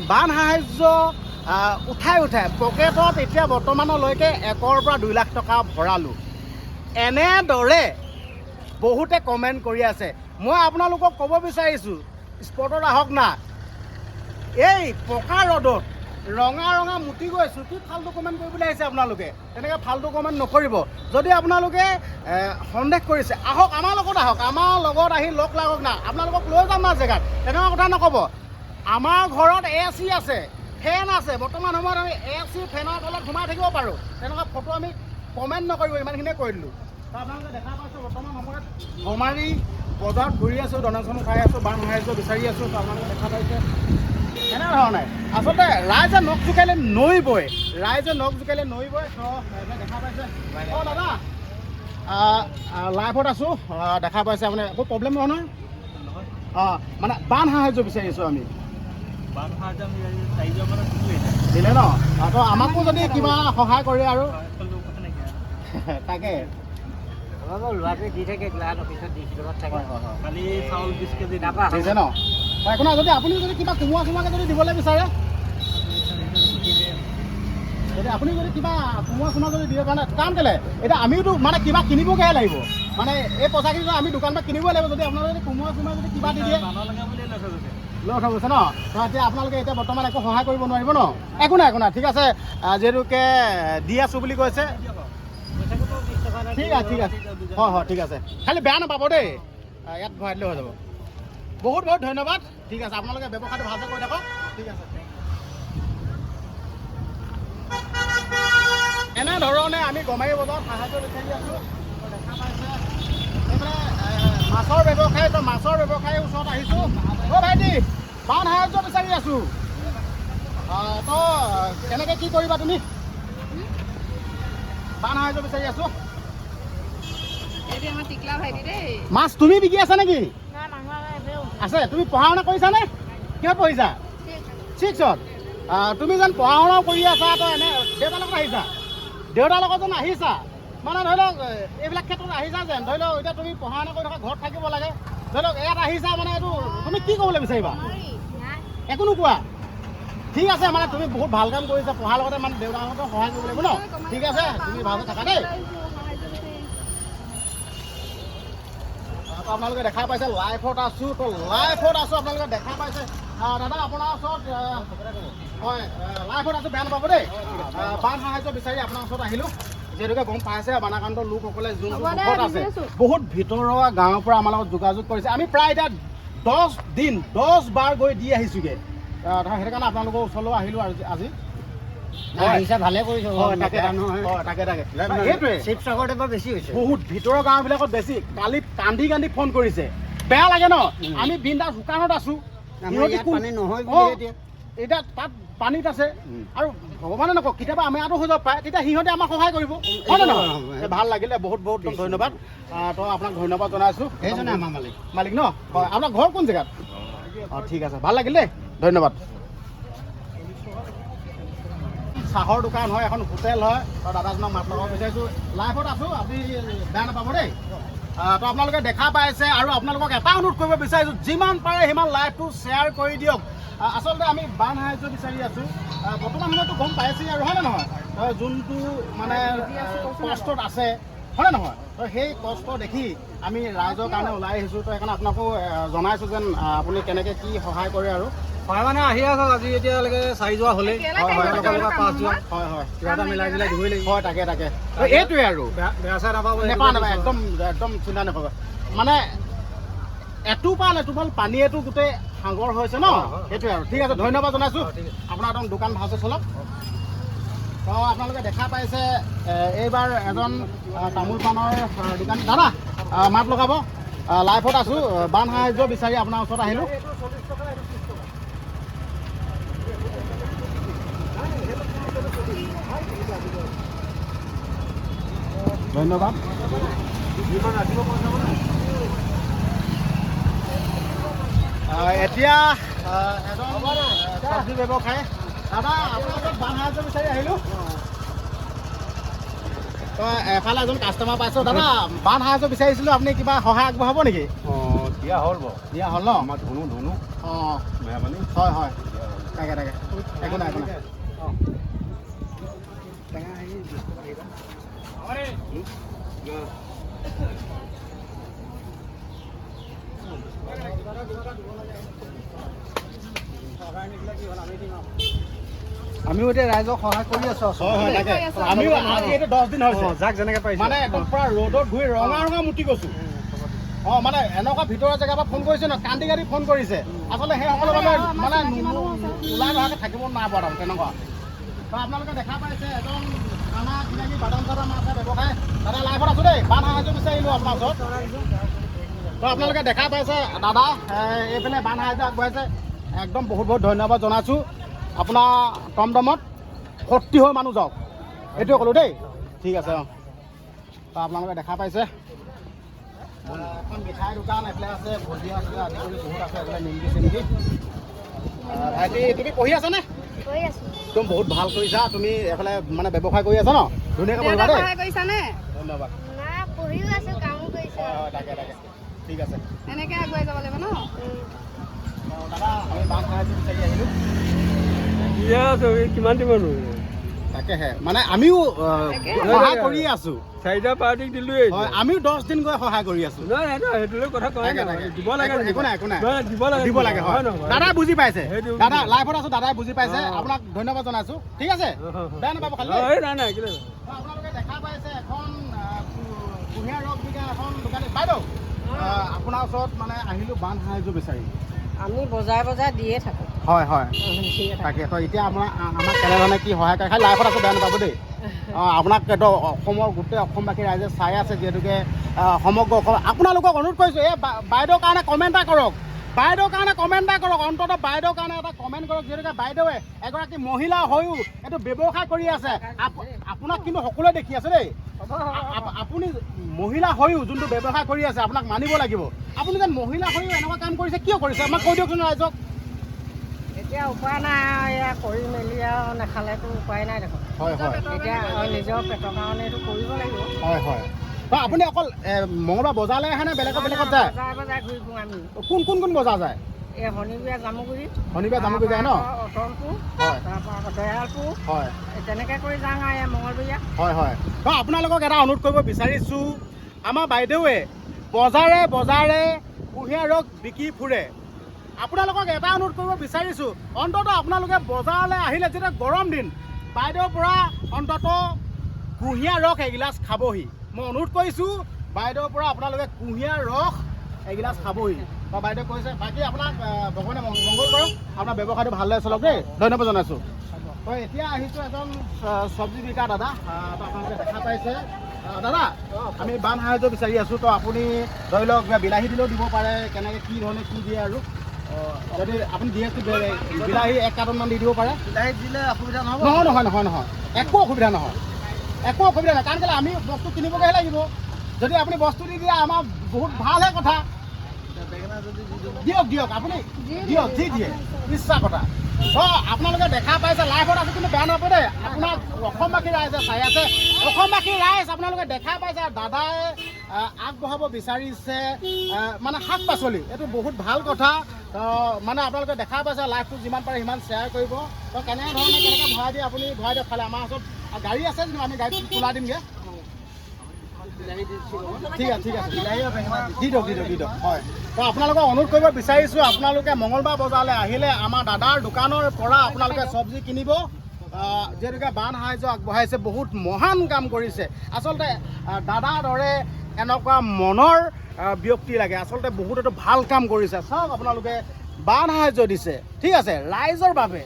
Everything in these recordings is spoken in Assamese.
বান সাহায্য উঠাই পকেটত এতিয়া বৰ্তমানলৈকে 1 পৰা 2 লাখ টকা ভৰালোঁ। এনেদৰে বহুতে কমেণ্ট কৰি আছে। মই আপোনালোকক ক'ব বিচাৰিছোঁ, স্পটত আহক না। এই পকা ৰ'দত ৰঙা মুতি গৈছোঁ, কি ফাল্টু কমেণ্ট কৰিবলৈ আহিছে আপোনালোকে? তেনেকৈ ফাল্টু কমেণ্ট নকৰিব। যদি আপোনালোকে সন্দেহ কৰিছে, আহক আমাৰ লগত, আমাৰ লগত আহি লগ লাগক না। আপোনালোকক লৈ যাম না জেগাত, তেনেকুৱা কথা নক'ব। আমাৰ ঘৰত AC আছে, ফেন আছে। বৰ্তমান সময়ত আমি AC ফেনৰ তলত সোমাই থাকিব পাৰোঁ। তেনেকুৱা ফটো আমি কমেণ্ট নকৰিব, ইমানখিনিয়ে কৈ দিলোঁ। আপোনালোকে দেখা পাইছে বৰ্তমান সময়ত গমাৰি বজাৰত ঘূৰি আছোঁ, ডনেশ্যন খাই আছোঁ, বান সাহায্য বিচাৰি আছোঁ। আপোনালোকে দেখা পাইছে এনেধৰণে আচলতে ৰাইজে নখ জোকাৰিলে নৈ বয়, তো দেখা পাইছে। অঁ দাদা, লাইভত আছোঁ, দেখা পাইছে আপুনি, একো প্ৰব্লেম নহয় নহয়? অঁ, মানে বান সাহায্য বিচাৰি আছোঁ আমি। দিলে ন? তো আমাকো যদি কিবা সহায় কৰে আৰু তাকে ল'ৰাটোৱে দি থাকে গ্লাছ অফিচত থাকে খালি চাউল 20 কেজি দিছে ন? একো নাই, যদি আপুনি যদি কিবা কোমোৰা চোমোৰাকৈ যদি দিবলৈ বিচাৰে, আপুনি যদি কিবা কোমোৰা চোমোৰা যদি দিব পাৰে, কাৰণ কেলৈ এতিয়া আমিওতো মানে কিবা কিনিবগৈহে লাগিব। মানে এই পইচাখিনি আমি দোকানৰ পৰা কিনিবই লাগিব। যদি আপোনালোকে যদি কোমোৰা চোমোৰা যদি কিবা দি দিয়ে লৈ থৈ গৈছে ন? তো এতিয়া আপোনালোকে এতিয়া বৰ্তমান একো সহায় কৰিব নোৱাৰিব ন? একো নাই, ঠিক আছে। যিহেতুকে দি আছোঁ বুলি কৈছে, ঠিক আছে হয়, ঠিক আছে। খালি বেয়া নাপাব দেই, ইয়াত ভৰাই দিলে হৈ যাব। বহুত ধন্যবাদ। ঠিক আছে, আপোনালোকে ব্যৱসায়টো ভালকৈ কৰি থাকক। ঠিক আছে। এনেধৰণে আমি গমাৰি বজাৰত সাহায্য বিচাৰি আছোঁ। দেখা পাইছে এইফালে মাছৰ ব্যৱসায়ী, তো মাছৰ ব্যৱসায়ীৰ ওচৰত আহিছোঁ। অ' ভাইটি, বান সাহায্য বিচাৰি আছোঁ। তো কেনেকৈ কি কৰিবা তুমি? বান সাহায্য বিচাৰি আছোঁ। মাছ তুমি বিকি আছা নেকি? আছে। তুমি পঢ়া শুনা কৰিছানে? কিহত পঢ়িছা? 6ত। তুমি যেন পঢ়া শুনাও কৰি আছা, তো এনে দেউতাৰ লগত আহিছা? দেউতাৰ লগত যেন আহিছা, মানে ধৰি লওক এইবিলাক ক্ষেত্ৰত আহিছা যেন, ধৰি লওক এতিয়া তুমি পঢ়া শুনা কৰি থকা, ঘৰত থাকিব লাগে, ধৰি লওক ইয়াত আহিছা, মানে এইটো তুমি কি ক'বলৈ বিচাৰিবা? একো নোকোৱা? ঠিক আছে, মানে তুমি বহুত ভাল কাম কৰিছা, পঢ়াৰ লগতে মানে দেউতাহঁতক সহায় কৰিব লাগিব ন? ঠিক আছে, তুমি ভালকৈ থাকা দেই। আপোনালোকে দেখা পাইছে লাইভত আছোঁ, তো আপোনালোকে দেখা পাইছে। দাদা আপোনাৰ ওচৰত হয়, লাইভত আছোঁ, বেয়া নাপাব দেই। বান সাহায্য বিচাৰি আপোনাৰ ওচৰত আহিলোঁ। যিহেতুকে গম পাইছে বানাকান্ত লোকসকলে যোনটো দুখত আছে, বহুত ভিতৰুৱা গাঁৱৰ পৰা আমাৰ লগত যোগাযোগ কৰিছে। আমি প্ৰায় এতিয়া 10 বাৰ গৈ দি আহিছোঁগৈ। সেইটো কাৰণে আপোনালোকৰ ওচৰলৈ আহিলোঁ আজি। ভালে কৰিছোঁ। সেইটোৱে শিৱসাগৰত এবাৰ বেছি হৈছে, বহুত ভিতৰৰ গাঁওবিলাকত বেছি। কালি কান্দি ফোন কৰিছে, বেয়া লাগে ন? আমি বিন্দাছ শুকানত আছোঁ, এতিয়া তাত পানীত আছে, আৰু ভগৱানে নকওক কেতিয়াবা আমাৰ ইয়াতো হৈ যাব পাৰে, তেতিয়া সিহঁতে আমাক সহায় কৰিব, হয় নে নহয়? ভাল লাগিলে, বহুত ধন্যবাদ। তো আপোনাক ধন্যবাদ জনাইছোঁ। সেইজনে আমাৰ মালিক ন? হয়, আপোনাৰ ঘৰ কোন জেগাত? অঁ, ঠিক আছে, ভাল লাগিল দেই, ধন্যবাদ। চাহৰ দোকান হয়, এখন হোটেল হয়, তো দাদাজনক মাত লগাব বিচাৰিছোঁ। লাইভত আছোঁ, আপুনি বেয়া নাপাব দেই। তো আপোনালোকে দেখা পাইছে, আৰু আপোনালোকক এটা অনুৰোধ কৰিব বিচাৰিছোঁ, যিমান পাৰে সিমান লাইভটো শ্বেয়াৰ কৰি দিয়ক। আচলতে আমি বান সাহায্য বিচাৰি আছোঁ। বৰ্তমান সময়তো গম পাইছে আৰু, হয়নে নহয়? যোনটো মানে কষ্টত আছে, হয়নে নহয়? তো সেই কষ্ট দেখি আমি ৰাইজৰ কাৰণে ওলাই আহিছোঁ। তো সেইকাৰণে আপোনাকো জনাইছোঁ যেন আপুনি কেনেকৈ কি সহায় কৰে আৰু। হয়, মানে আহি আছোঁ আজি, এতিয়ালৈকে 4 যোৱা হ'লেই, 5 যোৱা। হয়, কিবা এটা মিলাই দিবই লাগিব। হয়, তাকে এইটোৱে আৰু বেয়া চাই নাপাব, নাপায়, একদম চিন্তা নকৰিব। মানে এটোপাল পানীয়েতো গোটেই সাগৰ হৈছে ন? সেইটোৱে আৰু। ঠিক আছে, ধন্যবাদ জনাইছোঁ। আপোনাৰ একদম দোকান ভালছে চলক। তো আপোনালোকে দেখা পাইছে এইবাৰ এজন তামোল পাণৰ দোকানী দাদা মাত লগাব। লাইভত আছোঁ, বান সাহায্য বিচাৰি আপোনাৰ ওচৰত আহিলোঁ। ধন্যবাদ। এতিয়া এজন চব্জি ব্যৱসায়ী দাদা, আপোনাৰ ওচৰত বান সাহায্য বিচাৰি আহিলোঁ। তো এফালে এজন কাষ্টমাৰ পাইছোঁ। দাদা, বান সাহায্য বিচাৰিছিলোঁ, আপুনি কিবা সহায় আগবঢ়াব নেকি? দিয়া হ'ল বাৰু, দিয়া হ'ল ন? আমাৰ ধনু অঁ, মেহৰবানী। হয়। তাকে তাকে একো নাই একো নাই আমিও এতিয়া ৰাইজক সহায় কৰি আছো আমিও আজি এইটো 10 দিন হৈছে যাক যেনেকৈ পাৰিছে মানে একদম পুৰা ৰ'দত ঘূৰি ৰঙা ৰঙা মুতি গৈছো মানে এনেকুৱা ভিতৰৰ জেগাৰ পৰা ফোন কৰিছে ন কান্দি কান্দি ফোন কৰিছে আচলতে সেইসকলৰ বাবে মানে ওলাই নহাকৈ থাকিব নাই পৰা তেনেকুৱা তো আপোনালোকে দেখা পাইছে এজন আমাৰ চিনাকি বাদাম চাদাম আছে ব্যৱসায় দাদা লাইভত আছো দেই বান সাহায্য বিচাৰিলোঁ আপোনাৰ ওচৰত তো আপোনালোকে দেখা পাইছে দাদা এইফালে বান সাহায্য আগবঢ়াইছে একদম বহুত বহুত ধন্যবাদ জনাইছোঁ আপোনাৰ টমটমত ভৰ্তি হৈ মানুহ যাওক এইটোৱে ক'লোঁ দেই ঠিক আছে অঁ তো আপোনালোকে দেখা পাইছে এখন মিঠাই দোকান এইফালে আছে ভজিয়া আছে আদি কৰি বহুত আছে এইফালে নিমকি চিমকি ভাইটি তুমি পঢ়ি আছানে তুমি বহুত ভাল কৰিছা তুমি এইফালে মানে ব্যৱসায় কৰি আছা ন ধুনীয়াকৈ পঢ়িবা দেই ধন্যবাদ তাকে তাকে ঠিক আছে এনেকৈ আগুৱাই যাব লাগিব ন দাদা আমি বান সাহায্য বিচাৰি আহিলোঁ কিমান দিব তাকেহে মানে আমিও সহায় কৰি আছোঁ 4টা পাৰ্টিক দিলোৱে হয় আমিও 10 দিন গৈ সহায় কৰি আছোঁ সেইটো কথা কোৱা দিব লাগে একো নাই একো নাই দিব লাগে হয় দাদা বুজি পাইছে দাদা লাইভত আছোঁ দাদাই বুজি পাইছে আপোনাক ধন্যবাদ জনাইছোঁ ঠিক আছে বেয়া নাপাব খালি নাই আপোনালোকে দেখা পাইছে এখন কুঁহিয়াৰ ৰস বিকা এখন দোকানী বাইদেউ আপোনাৰ ওচৰত মানে আহিলোঁ বান সাহায্য বিচাৰি আমি বজাই বজাই দিয়ে থাকোঁ হয় হয় তাকে হয় এতিয়া আমাক কেনেধৰণে কি সহায় কৰে খালি লাইফত আছে বেয়া নাপাব দেই আপোনাক এইটো অসমৰ গোটেই অসমবাসী ৰাইজে চাই আছে যিহেতুকে সমগ্ৰ অসম আপোনালোকক অনুৰোধ কৰিছোঁ এই বাইদেউৰ কাৰণে কমেণ্ট এটা কৰক অন্ততঃ বাইদেউৰ কাৰণে এটা কমেণ্ট কৰক যিহেতুকে বাইদেৱে এগৰাকী মহিলা হৈও এইটো ব্যৱসায় কৰি আছে আপোনাক কিন্তু সকলোৱে দেখি আছে দেই আপুনি মহিলা হৈও যোনটো ব্যৱসায় কৰি আছে আপোনাক মানিব লাগিব আপুনি যেন মহিলা হৈও এনেকুৱা কাম কৰিছে কিয় কৰিছে আমাক কৈ দিয়কচোন ৰাইজক এতিয়া উপায় নাই এয়া কৰি মেলি আৰু নাখালেতো উপায় নাই দেখোন হয় হয় এতিয়া নিজৰ পেটৰ কাৰণে এইটো কৰিব লাগিব হয় হয় আপুনি অকল মঙলবাৰ বজাৰলৈ আহে নে বেলেগত যায় বজাই ঘূৰি ফুৰোঁ আমি কোন বজাৰ যায় এই শনিবাৰ জামুগুৰি যায় ন অটলপুৰ হয় তাৰপৰা আকৌ দয়ালপুৰ হয় তেনেকৈ কৰি যাওঁ আৰু এই মঙলবৰীয়া হয় হয় আপোনালোকক এটা অনুৰোধ কৰিব বিচাৰিছোঁ আমাৰ বাইদেৱে বজাৰে কুঁহিয়াৰ ৰস বিকি ফুৰে আপোনালোকক এটা অনুৰোধ কৰিব বিচাৰিছোঁ অন্ততঃ আপোনালোকে বজাৰলৈ আহিলে যেতিয়া গৰম দিন বাইদেউৰ পৰা অন্ততঃ কুঁহিয়াৰ ৰস এগিলাচ খাবহি মই অনুৰোধ কৰিছোঁ বাইদেউৰ পৰা আপোনালোকে কুঁহিয়াৰ ৰস এগিলাচ খাবহি বাইদেউ কৈছে বাকী আপোনাক ভগৱানে মংগল কৰক আপোনাৰ ব্যৱসায়টো ভালদৰে চলক দেই ধন্যবাদ জনাইছোঁ হয় এতিয়া আহিছোঁ এজন চব্জি বিকা দাদা আপোনালোকে দেখা পাইছে দাদা আমি বান সাহায্য বিচাৰি আছোঁ তো আপুনি ধৰি লওক বিলাহী দিলেও দিব পাৰে কেনেকৈ কি ধৰণে কি দিয়ে আৰু যদি আপুনি দিয়ে বিলাহী 1 কাৰ্টনমান দি দিব পাৰে বিলাহী দিলে অসুবিধা নহ'ব নহয় একো অসুবিধা নহয় কাৰণ কেলৈ আমি বস্তু কিনিবগৈহে লাগিব যদি আপুনি বস্তু দি দিয়ে আমাৰ বহুত ভালহে কথা দিয়ক আপুনি দিয়ক যি দিয়ে ইচ্ছা কথা আপোনালোকে দেখা পাইছে লাইভত আছে কিন্তু বেয়া নাপাব দেই আপোনাক অসমবাসী ৰাইজে চাই আছে অসমবাসী ৰাইজ আপোনালোকে দেখা পাইছে দাদাই আগবঢ়াব বিচাৰিছে মানে শাক পাচলি এইটো বহুত ভাল কথা মানে আপোনালোকে দেখা পাইছে লাইভটো যিমান পাৰে সিমান শ্বেয়াৰ কৰিব তো কেনেকৈ ভৰাই দিয়ে আপুনি ভৰাই দিয়ক খালে আমাৰ ওচৰত গাড়ী আছে কিন্তু আমি গাড়ীটো খোলা দিমগৈ ঠিক আছে দি দিয়ক হয় তো আপোনালোকক অনুৰোধ কৰিব বিচাৰিছোঁ আপোনালোকে মঙলবাৰ বজাৰলৈ আহিলে আমাৰ দাদাৰ দোকানৰ পৰা আপোনালোকে চব্জি কিনিব যিহেতুকে বান সাহায্য আগবঢ়াইছে বহুত মহান কাম কৰিছে আচলতে দাদাৰ দৰে এনেকুৱা মনৰ ব্যক্তি লাগে আচলতে বহুত এইটো ভাল কাম কৰিছে চাওক আপোনালোকে বান সাহায্য দিছে ঠিক আছে ৰাইজৰ বাবে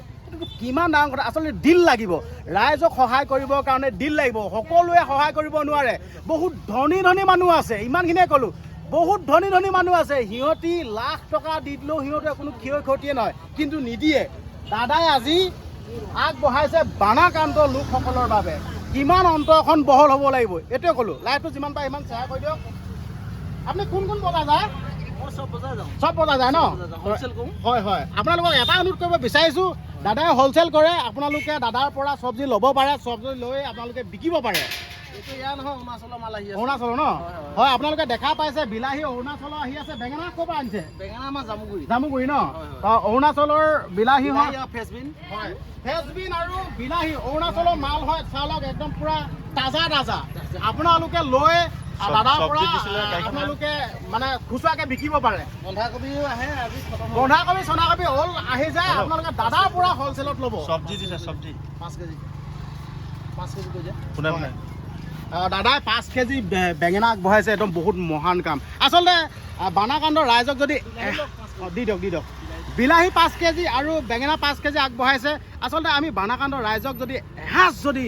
কিমান ডাঙৰ কথা আচলতে দিল লাগিব ৰাইজক সহায় কৰিবৰ কাৰণে দিল লাগিব সকলোৱে সহায় কৰিব নোৱাৰে বহুত ধনী মানুহ আছে ইমানখিনিয়ে ক'লোঁ বহুত ধনী মানুহ আছে সিহঁতি লাখ টকা দি দিলেও সিহঁতে কোনো ক্ষয়ক্ষতিয়ে নহয় কিন্তু নিদিয়ে দাদাই আজি আগবঢ়াইছে বানাক্ৰান্ত লোকসকলৰ বাবে কিমান অন্তৰখন বহল হ'ব লাগিব এইটোৱে ক'লোঁ লাইভটো যিমান পাৰে সিমান শ্বেয়াৰ কৰি দিয়ক আপুনি কোন বজাৰ যায় চব বজাৰ যায় ন হয় আপোনালোকক এটা অনুৰোধ কৰিব বিচাৰিছোঁ দাদাই হ'লচেল কৰে আপোনালোকে দাদাৰ পৰা চব্জি ল'ব পাৰে চব্জি লৈ আপোনালোকে বিকিব পাৰে এইটো ইয়াৰ নহয় অৰুণাচলৰ মাল আহি আছে অৰুণাচলৰ ন হয় আপোনালোকে দেখা পাইছে বিলাহী অৰুণাচলৰ আহি আছে বেঙেনা ক'ৰ পৰা আনিছে বেঙেনা আমাৰ জামুগুৰি জামুগুৰি ন অৰুণাচলৰ বিলাহী হয় ফ্ৰেচবিন হয় ফ্ৰেচবিন আৰু বিলাহী অৰুণাচলৰ মাল হয় চালক একদম পুৰা তাজা তাজা আপোনালোকে লৈ দাদাৰ পৰা আপোনালোকে মানে খুচুৰাকৈ বিকিব পাৰে বন্ধাকবিও আহে আজি খতম বন্ধাকবি চন্ধাকবি হ'ল আহি যায় আপোনালোকে দাদাৰ পৰা হ'লচেলত ল'ব চব্জি দিছে চব্জি 5 কেজি 5 কেজি কৈ দিয়া কোনে কোনে দাদাই 5 কেজি বেঙেনা আগবঢ়াইছে একদম বহুত মহান কাম আচলতে বানাকাণ্ডৰ ৰাইজক যদি দি দিয়ক বিলাহী 5 কেজি আৰু বেঙেনা 5 কেজি আগবঢ়াইছে আচলতে আমি বানাকাণ্ডৰ ৰাইজক যদি এসাঁজ যদি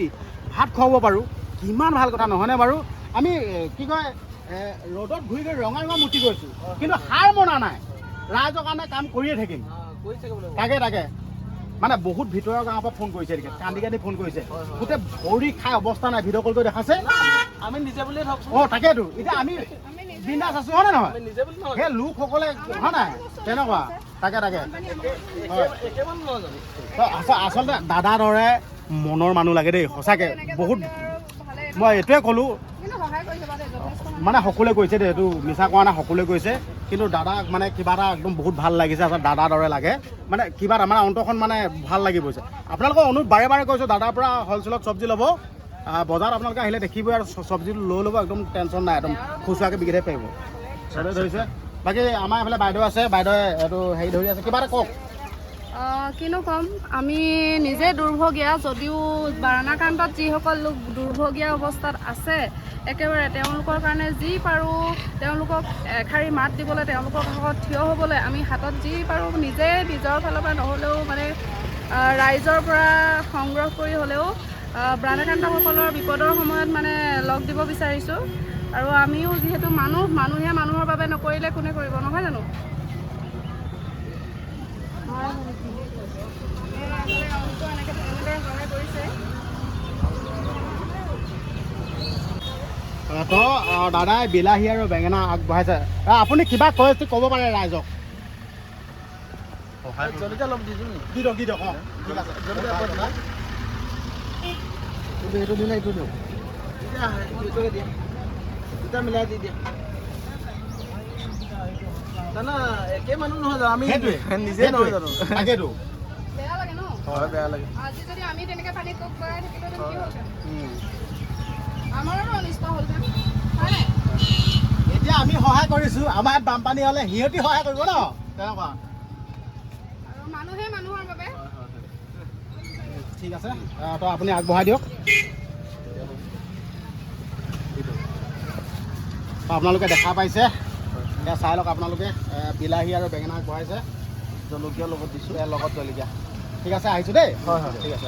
ভাত খুৱাব পাৰোঁ কিমান ভাল কথা নহয়নে বাৰু আমি কি কয় ৰ'দত ঘূৰি ঘূৰি ৰঙা মূৰ্তি গৈছোঁ কিন্তু হাৰ মনা নাই ৰাইজৰ কাৰণে কাম কৰিয়ে থাকিম তাকে মানে বহুত ভিতৰৰ গাঁৱৰ পৰা ফোন কৰিছে কান্দি ফোন কৰিছে গোটেই ভৰি খাই অৱস্থা নাই ভিডিঅ' কল কৰি দেখাইছে আমি নিজে বুলিয়ে ধৰক তাকেতো এতিয়া আমি বিন্দাছ আছোঁ হয় নে নহয় নিজে বুলি নহয় সেই লোকসকলে হয় নাই তেনেকুৱা তাকে একেমান নহয় জানো আচলতে দাদাৰ দৰে মনৰ মানুহ লাগে দেই সঁচাকৈ বহুত মই এইটোৱে ক'লোঁ মানে সকলোৱে কৈছে দেই এইটো মিছা কোৱা নাই সকলোৱে কৈছে কিন্তু দাদাক মানে কিবা এটা একদম বহুত ভাল লাগিছে আচলতে দাদাৰ দৰে লাগে মানে কিবা এটা মানে অন্তৰখন মানে ভাল লাগি গৈছে আপোনালোকক বাৰে বাৰে কৈছোঁ দাদাৰ পৰা হ'লচেলত চব্জি ল'ব বজাৰত আপোনালোকে আহিলে দেখিবই আৰু চব্জি লৈ ল'ব একদম টেনশ্যন নাই একদম খুচুৰাকৈ বিকি থাকিব পাৰিব চবেই ধৰিছে বাকী আমাৰ এইফালে বাইদেউ আছে বাইদেৱে এইটো হেৰি ধৰি আছে কিবা এটা কওক কিনো ক'ম আমি নিজে দুৰ্ভগীয়া যদিও বাৰাণাকাণ্ডত যিসকল লোক দুৰ্ভগীয়া অৱস্থাত আছে একেবাৰে তেওঁলোকৰ কাৰণে যি পাৰোঁ তেওঁলোকক এষাৰি মাত দিবলৈ তেওঁলোকৰ কাষত থিয় হ'বলৈ আমি হাতত যি পাৰোঁ নিজে নিজৰ ফালৰ পৰা নহ'লেও মানে ৰাইজৰ পৰা সংগ্ৰহ কৰি হ'লেও বাৰাণাকাণ্ডসকলৰ বিপদৰ সময়ত মানে লগ দিব বিচাৰিছোঁ আৰু আমিও যিহেতু মানুহে মানুহৰ বাবে নকৰিলে কোনে কৰিব নহয় জানো তো দাদাই বিলাহী আৰু বেঙেনা আগবঢ়াইছে আপুনি কিবা কৈ ক'ব পাৰে ৰাইজক জলকীয়া অলপ দিছোঁ নি দি দিয়ক অঁ ঠিক আছে জলকীয়া এইটো দিলে এইটো দিয়ক এতিয়া দিয়া দুটা মিলাই দি দিয়া না একে মানুহ নহয় জানো আমি নিজে নহয় জানো তাকেতো বেয়া লাগে ন হয় বেয়া লাগে আজি যদি আমি তেনেকৈ পানীত টোপ কৰাই থাকিলেহেঁতেন কি হ'লহেঁতেন আমাৰো অনিষ্ট হ'লহেঁতেন হয় নাই এতিয়া আমি সহায় কৰিছোঁ আমাৰ ইয়াত বানপানী হ'লে সিহঁতি সহায় কৰিব ন তেনেকুৱা আৰু মানুহে মানুহৰ বাবে ঠিক আছে তো আপুনি আগবঢ়াই দিয়ক আপোনালোকে দেখা পাইছে এতিয়া চাই লওক আপোনালোকে বিলাহী আৰু বেঙেনা আগবঢ়াইছে জলকীয়া লগত দিছোঁ লগত জলকীয়া ঠিক আছে আহিছোঁ দেই হয় ঠিক আছে